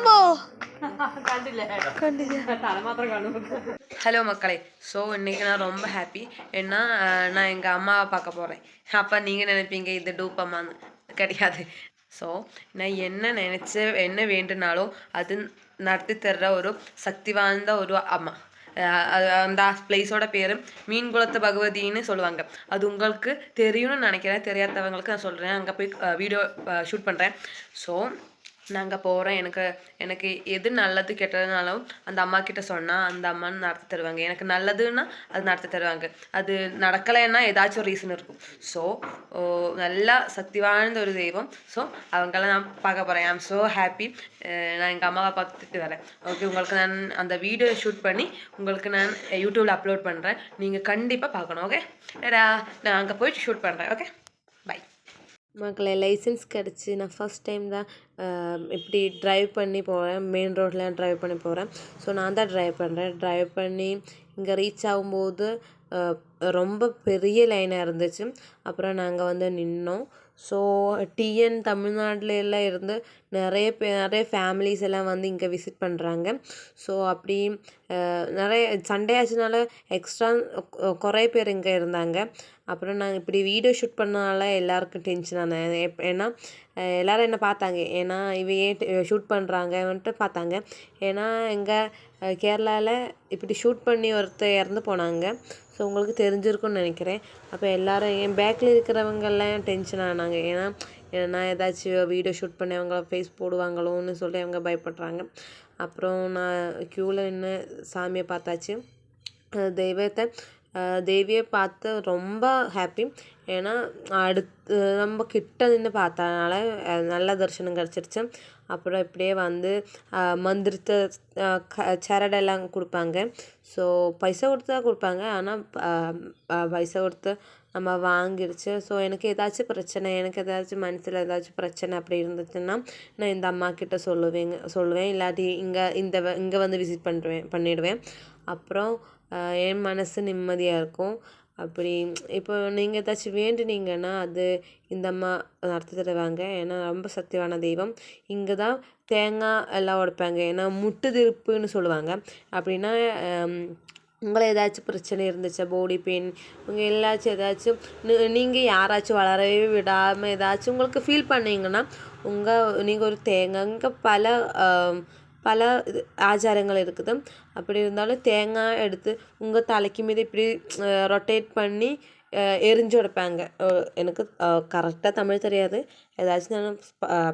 പാമ്പോ hello மக்களே. So இன்றைக்கி நான் ரொம்ப ஹாப்பி. ஏன்னா நான் எங்கள் அம்மாவை பார்க்க போகிறேன். அப்போ நீங்கள் நினைப்பீங்க இது டூப்பம்மான்னு. கிடையாது. ஸோ நான் என்ன நினச்சி என்ன வேண்டுனாலும் அது நடத்தி தர்ற ஒரு சக்தி வாய்ந்த ஒரு அம்மா. அந்த பிளேஸோட பேர் மீன்குளத்து பகவதின்னு சொல்லுவாங்க. அது உங்களுக்கு தெரியும்னு நினைக்கிறேன். தெரியாதவங்களுக்கு நான் சொல்கிறேன். அங்கே போய் வீடியோ ஷூட் பண்ணுறேன். ஸோ நான் அங்கே போகிறேன். எனக்கு எது நல்லது கெட்டதுனாலும் அந்த அம்மா கிட்ட சொன்னால் அந்த அம்மான்னு நடத்தி தருவாங்க. எனக்கு நல்லதுன்னா அது நடத்தி தருவாங்க. அது நடக்கலைன்னா ஏதாச்சும் ஒரு ரீசன் இருக்கும். ஸோ நல்லா சக்தி வாய்ந்த ஒரு தெய்வம். ஸோ அவங்களாம் நான் பார்க்க போகிறேன். ஐ ஆம் ஸோ ஹாப்பி. நான் எங்கள் அம்மாவை பார்த்துட்டு வரேன். ஓகே, உங்களுக்கு நான் அந்த வீடியோ ஷூட் பண்ணி உங்களுக்கு நான் யூடியூப்பில் அப்லோட் பண்ணுறேன். நீங்கள் கண்டிப்பாக பார்க்கணும். ஓகே, நான் அங்கே போயிட்டு ஷூட் பண்ணுறேன். Okay, by. மக்களே, லைசன்ஸ் கிடச்சி நான் ஃபஸ்ட் டைம் தான் இப்படி ட்ரைவ் பண்ணி போகிறேன். மெயின் ரோட்லாம் ட்ரைவ் பண்ணி போகிறேன். ஸோ நான் தான் ட்ரைவ் பண்ணி இங்கே ரீச் ஆகும்போது ரொம்ப பெரிய லைனாக இருந்துச்சு. அப்புறம் நாங்கள் வந்து நின்னோம். ஸோ டிஎன் தமிழ்நாட்டில் எல்லாம் இருந்து நிறைய ஃபேமிலிஸ் எல்லாம் வந்து இங்கே விசிட் பண்ணுறாங்க. ஸோ அப்படி நிறைய சண்டே ஆச்சுனால எக்ஸ்ட்ரா குறைய பேர் இங்கே இருந்தாங்க. அப்புறம் நாங்கள் இப்படி வீடியோ ஷூட் பண்ணனால எல்லாருக்கும் டென்ஷன் ஆனேன். ஏன்னா எல்லோரும் என்ன பார்த்தாங்க. ஏன்னா ஏன் ஷூட் பண்ணுறாங்கன்ட்டு பார்த்தாங்க. ஏன்னா எங்கள் கேரளாவில் இப்படி ஷூட் பண்ணி ஒருத்தர் இறந்து போனாங்க. ஸோ உங்களுக்கு தெரிஞ்சிருக்குன்னு நினைக்கிறேன். அப்போ எல்லோரும் என் பேக்கில் இருக்கிறவங்கெல்லாம் டென்ஷன் ஆனாங்க. ஏன்னா நான் ஏதாச்சும் வீடியோ ஷூட் பண்ணி அவங்க ஃபேஸ் போடுவாங்களோன்னு சொல்லி அவங்க பயப்படுறாங்க. அப்புறம் நான் க்யூவில் நின்று சாமியை பார்த்தாச்சு. தேவியை பார்த்து ரொம்ப ஹாப்பி. ஏன்னா அடுத்து நம்ம கிட்ட நின்று பார்த்தனால நல்ல தரிசனம் கிடச்சிருச்சு. அப்புறம் இப்படியே வந்து மந்திரத்தை சரடெல்லாம் கொடுப்பாங்க. ஸோ பைசா கொடுத்து தான் கொடுப்பாங்க. ஆனால் பைசா கொடுத்து நம்ம வாங்கிடுச்சு. ஸோ எனக்கு ஏதாச்சும் பிரச்சனை, எனக்கு ஏதாச்சும் மனசில் ஏதாச்சும் பிரச்சனை அப்படி இருந்துச்சுன்னா நான் இந்த அம்மா கிட்ட சொல்லுவேன். இல்லாட்டி இங்கே வந்து விசிட் பண்ணிடுவேன். அப்புறம் என் மனசு நிம்மதியாக இருக்கும். அப்படி இப்போ நீங்கள் ஏதாச்சும் வேண்டுனீங்கன்னா அது இந்த அம்மா நடத்தி தருவாங்க. ஏன்னா ரொம்ப சக்தியான தெய்வம். இங்கே தான் தேங்காய் எல்லாம் உடைப்பாங்க. ஏன்னா முட்டு திருப்புன்னு சொல்லுவாங்க. அப்படின்னா உங்களை ஏதாச்சும் பிரச்சனை இருந்துச்சா, பாடி பெயின், உங்கள் ஏதாச்சும் நீங்கள் யாராச்சும் வளரவே விடாமல் ஏதாச்சும் உங்களுக்கு ஃபீல் பண்ணிங்கன்னா நீங்கள் ஒரு தேங்காய், இங்கே பல ஆச்சாரங்கள் இருக்குது. அப்படி இருந்தாலும் தேங்காய் எடுத்து உங்கள் தலைக்கு மீது இப்படி ரொட்டேட் பண்ணி எரிஞ்சு உடைப்பாங்க. எனக்கு கரெக்டாக தமிழ் தெரியாது. ஏதாச்சும் நான்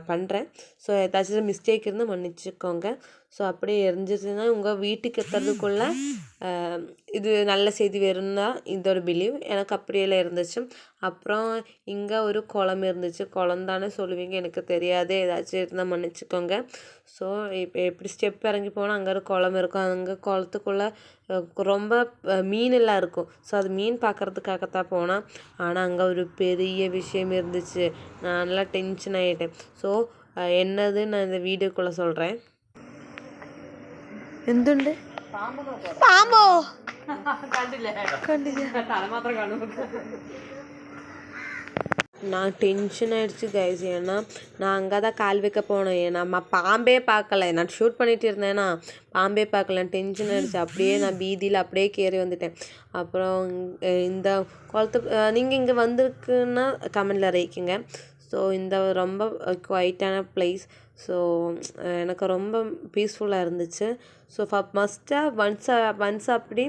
பண்ணுறேன். ஸோ ஏதாச்சும் மிஸ்டேக் இருந்தால் மன்னிச்சுக்கோங்க. ஸோ அப்படியே எரிஞ்சிச்சுன்னா உங்கள் வீட்டுக்கு எத்துறதுக்குள்ளே இது நல்ல செய்தி வரும்னா இதோட பிலீவ். எனக்கு அப்படியெல்லாம் இருந்துச்சு. அப்புறம் இங்கே ஒரு குளம் இருந்துச்சு. குளம் தானே சொல்லுவீங்க, எனக்கு தெரியாது. ஏதாச்சும் இருந்தால் மன்னிச்சுக்கோங்க. ஸோ இப்போ எப்படி ஸ்டெப் இறங்கி போனால் அங்கே ஒரு குளம் இருக்கும். அங்கே குளத்துக்குள்ளே ரொம்ப மீனெல்லாம் இருக்கும். ஸோ அது மீன் பார்க்குறதுக்காகத்தான் போனேன். ஆனால் அங்கே ஒரு பெரிய விஷயம் இருந்துச்சு. நான் நல்லா டென்ஷன் ஆகிட்டேன். ஸோ என்னது நான் இந்த வீடியோக்குள்ளே சொல்கிறேன். എന്തുണ്ട്? പാമ്പോ? കണ്ടില്ല. நான் டென்ஷன் ஆகிடுச்சு கைஸ். ஏன்னா நான் அங்கே தான் கால் வைக்க போனேன். ஏன்னா பாம்பே பார்க்கல. நான் ஷூட் பண்ணிகிட்டு இருந்தேன்னா பாம்பே பார்க்கல. டென்ஷன் ஆகிடுச்சு. அப்படியே நான் பீதியில் அப்படியே கேறி வந்துட்டேன். அப்புறம் இந்த குளத்து நீங்கள் இங்கே வந்திருக்குன்னா கமெண்டில் அறிவிக்குங்க. ஸோ இந்த ரொம்ப குவைட்டான பிளேஸ். ஸோ எனக்கு ரொம்ப பீஸ்ஃபுல்லாக இருந்துச்சு. ஸோ மஸ்ட்டாக ஒன்ஸ் அப்படி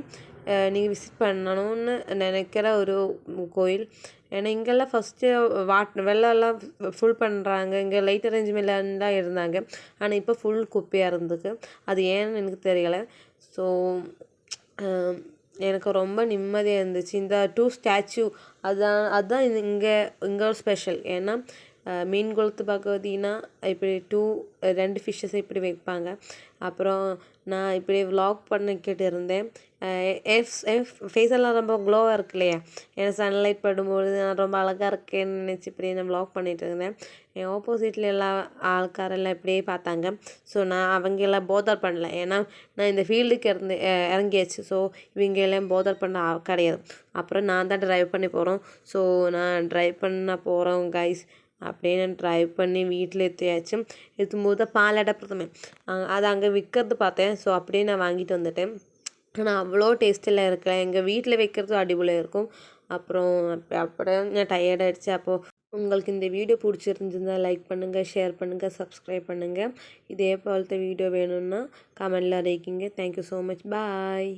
நீங்கள் விசிட் பண்ணணும்னு நினைக்கிற ஒரு கோயில். ஏன்னா இங்கெல்லாம் ஃபஸ்ட்டு வெள்ளம்லாம் ஃபுல் பண்ணுறாங்க. இங்கே லைட் அரேஞ்ச்மெண்ட்லாம் தான் இருந்தாங்க. ஆனால் இப்போ ஃபுல் குப்பையாக இருந்துக்கு. அது ஏன்னு எனக்கு தெரியலை. ஸோ எனக்கு ரொம்ப நிம்மதியாக இருந்துச்சு. இந்த 2 ஸ்டாச்சு அதுதான் இங்கே ஒரு ஸ்பெஷல். ஏன்னா மீன்குளத்து பகவதினா இப்படி 2 ஃபிஷ்ஷஸ் இப்படி வைப்பாங்க. அப்புறம் நான் இப்படி விலாக் பண்ணிக்கிட்டு இருந்தேன். என் ஃபேஸெல்லாம் ரொம்ப க்ளோவாக இருக்கு இல்லையா, ஏன்னா சன்லைட் படும்போது நான் ரொம்ப அழகாக இருக்கேன்னு நினச்சி இப்படி நான் விலாக் பண்ணிகிட்டு இருந்தேன். என் ஆப்போசிட்டில் எல்லா ஆள்காரெல்லாம் இப்படியே பார்த்தாங்க. ஸோ நான் அவங்கெல்லாம் போதர் பண்ணல. ஏன்னா நான் இந்த ஃபீல்டுக்கு இறங்கியாச்சு. ஸோ இவங்க எல்லாம் போதர் பண்ண கிடையாது. அப்புறம் நான் தான் ட்ரைவ் பண்ணி போகிறோம். ஸோ நான் ட்ரைவ் பண்ண போகிறோம் கைஸ். அப்படியே நான் ட்ரை பண்ணி வீட்டில் எத்தியாச்சு. எத்தும்போது பாலாடை பிரதமன் அது அங்கே விற்கிறது பார்த்தேன். ஸோ அப்படியே நான் வாங்கிட்டு வந்துட்டேன். ஆனால் அவ்வளோ டேஸ்ட்டெல்லாம் இருக்கல. எங்கள் வீட்டில் வைக்கிறதும் அடிபொலியாக இருக்கும். அப்புறம் அப்படியே நான் டயர்ட் ஆகிடுச்சு. அப்போது உங்களுக்கு இந்த வீடியோ பிடிச்சிருந்துருந்தா லைக் பண்ணுங்கள், ஷேர் பண்ணுங்கள், சப்ஸ்கிரைப் பண்ணுங்கள். இதே போலത്തെ வீடியோ வேணும்னா கமெண்டில் அறிவிக்கிங்க. Thank you so much. பாய்.